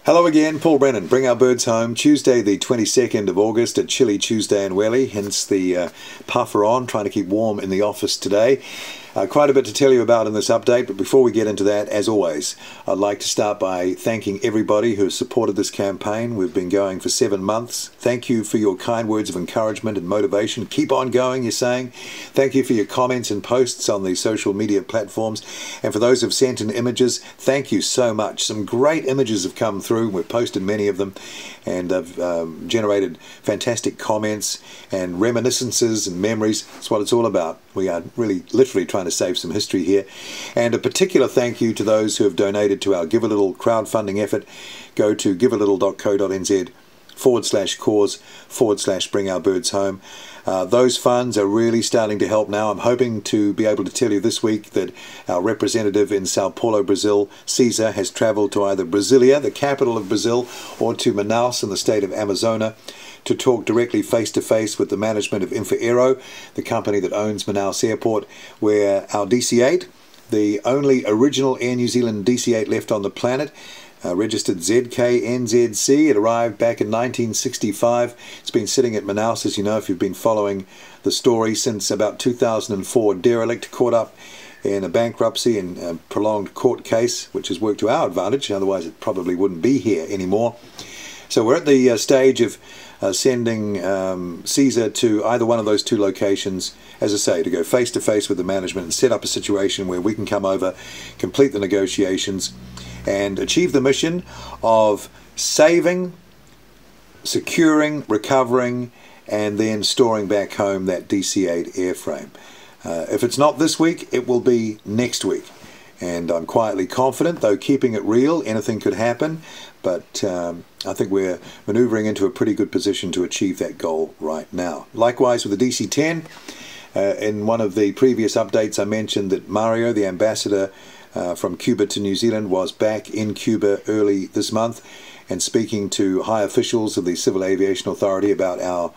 Hello again, Paul Brennan. Bring our birds home. Tuesday the 22nd of August, a chilly Tuesday in Welly, hence the puffer on, trying to keep warm in the office today. Quite a bit to tell you about in this update, but before we get into that, as always, I'd like to start by thanking everybody who has supported this campaign. We've been going for 7 months. Thank you for your kind words of encouragement and motivation. Keep on going, you're saying. Thank you for your comments and posts on the social media platforms. And for those who've sent in images, thank you so much. Some great images have come through. We've posted many of them and have generated fantastic comments and reminiscences and memories. That's what it's all about. We are really literally trying to save some history here. And a particular thank you to those who have donated to our Give a Little crowdfunding effort. Go to givealittle.co.nz/cause/bring our birds home. Those funds are really starting to help now. I'm hoping to be able to tell you this week that our representative in Sao Paulo, Brazil, Cesar, has traveled to either Brasilia, the capital of Brazil, or to Manaus in the state of Amazonas to talk directly face-to-face with the management of Infraero, the company that owns Manaus Airport, where our DC-8, the only original Air New Zealand DC-8 left on the planet, registered ZKNZC. It arrived back in 1965. It's been sitting at Manaus, as you know, if you've been following the story, since about 2004. Derelict, caught up in a bankruptcy and a prolonged court case, which has worked to our advantage. Otherwise, it probably wouldn't be here anymore. So we're at the stage of sending Cesar to either one of those two locations, as I say, to go face-to-face with the management and set up a situation where we can come over, complete the negotiations, and achieve the mission of saving, securing, recovering, and then storing back home that DC-8 airframe. If it's not this week, it will be next week. And I'm quietly confident, though keeping it real, anything could happen. But I think we're maneuvering into a pretty good position to achieve that goal right now. Likewise with the DC-10, in one of the previous updates I mentioned that Mario, the ambassador from Cuba to New Zealand, was back in Cuba early this month and speaking to high officials of the Civil Aviation Authority about our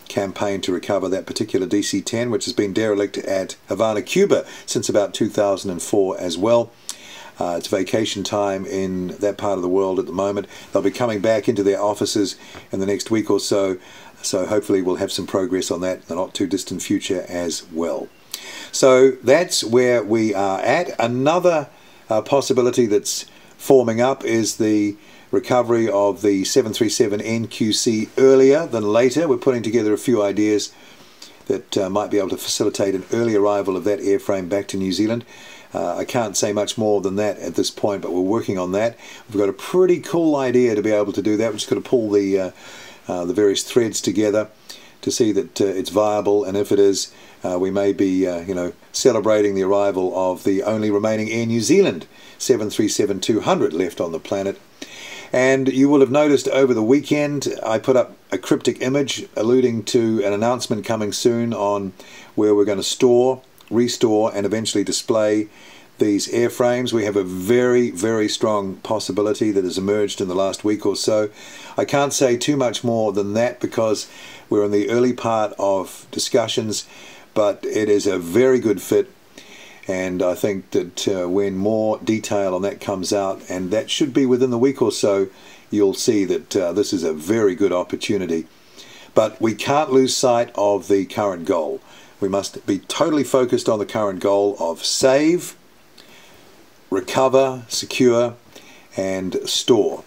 campaign to recover that particular DC-10, which has been derelict at Havana, Cuba since about 2004 as well. It's vacation time in that part of the world at the moment. They'll be coming back into their offices in the next week or so, so hopefully we'll have some progress on that in the not too distant future as well. So that's where we are at. Another possibility that's forming up is the recovery of the 737 NQC earlier than later. We're putting together a few ideas that might be able to facilitate an early arrival of that airframe back to New Zealand. I can't say much more than that at this point, but we're working on that. We've got a pretty cool idea to be able to do that. We're just going to pull the various threads together to see that it's viable, and if it is, we may be celebrating the arrival of the only remaining Air New Zealand 737-200 left on the planet. And you will have noticed over the weekend I put up a cryptic image alluding to an announcement coming soon on where we're going to store, restore, and eventually display these airframes. We have a very, very strong possibility that has emerged in the last week or so. I can't say too much more than that because we're in the early part of discussions, but it is a very good fit. And I think that when more detail on that comes out, and that should be within the week or so, you'll see that this is a very good opportunity. But we can't lose sight of the current goal. We must be totally focused on the current goal of save, recover, secure, and store.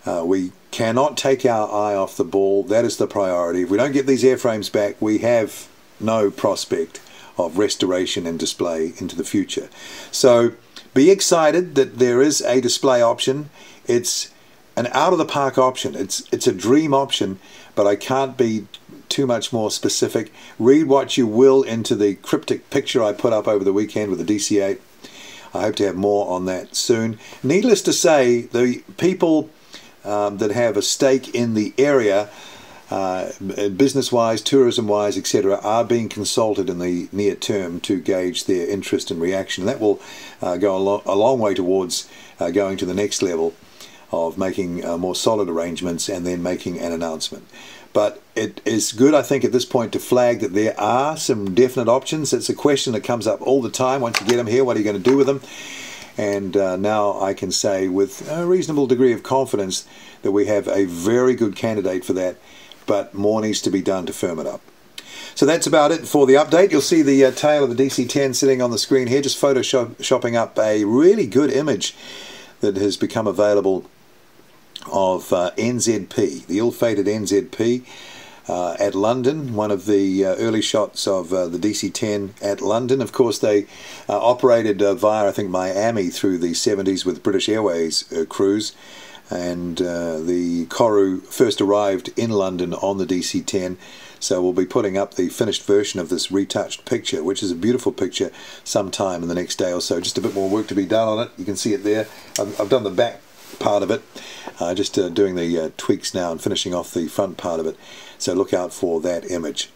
We cannot take our eye off the ball. That is the priority. If we don't get these airframes back, we have no prospect of restoration and display into the future. So be excited that there is a display option. It's an out-of-the-park option. It's a dream option, but I can't be too much more specific. Read what you will into the cryptic picture I put up over the weekend with the DC-8. I hope to have more on that soon. Needless to say, the people that have a stake in the area, business-wise, tourism-wise, etc., are being consulted in the near term to gauge their interest and reaction. That will go a long way towards going to the next level of making more solid arrangements and then making an announcement. But it is good, I think, at this point to flag that there are some definite options. It's a question that comes up all the time. Once you get them here, what are you going to do with them? And now I can say with a reasonable degree of confidence that we have a very good candidate for that, but more needs to be done to firm it up. So that's about it for the update. You'll see the tail of the DC-10 sitting on the screen here, just photoshopping up a really good image that has become available of NZP, the ill-fated NZP at London, one of the early shots of the DC-10 at London. Of course, they operated via, I think, Miami through the 70s with British Airways crews, and the Koru first arrived in London on the DC-10. So we'll be putting up the finished version of this retouched picture, which is a beautiful picture, sometime in the next day or so. Just a bit more work to be done on it. You can see it there. I've done the back part of it, just doing the tweaks now and finishing off the front part of it. So look out for that image.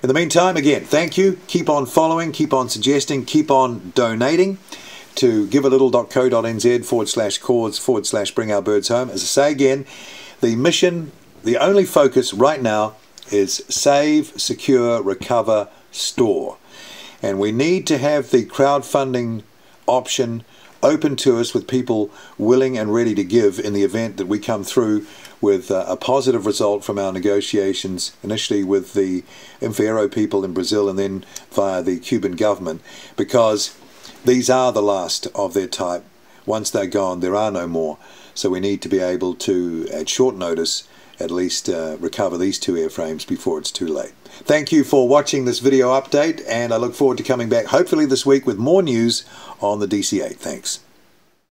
In the meantime, again, thank you. Keep on following, keep on suggesting, keep on donating to givealittle.co.nz/cause/bring our birds home. As I say again, the mission, the only focus right now is save, secure, recover, store. And we need to have the crowdfunding option open to us with people willing and ready to give in the event that we come through with a positive result from our negotiations, initially with the Infiero people in Brazil and then via the Cuban government, because these are the last of their type. Once they're gone, there are no more. So we need to be able to, at short notice, at least recover these two airframes before it's too late. Thank you for watching this video update, and I look forward to coming back hopefully this week with more news on the DC-8. Thanks.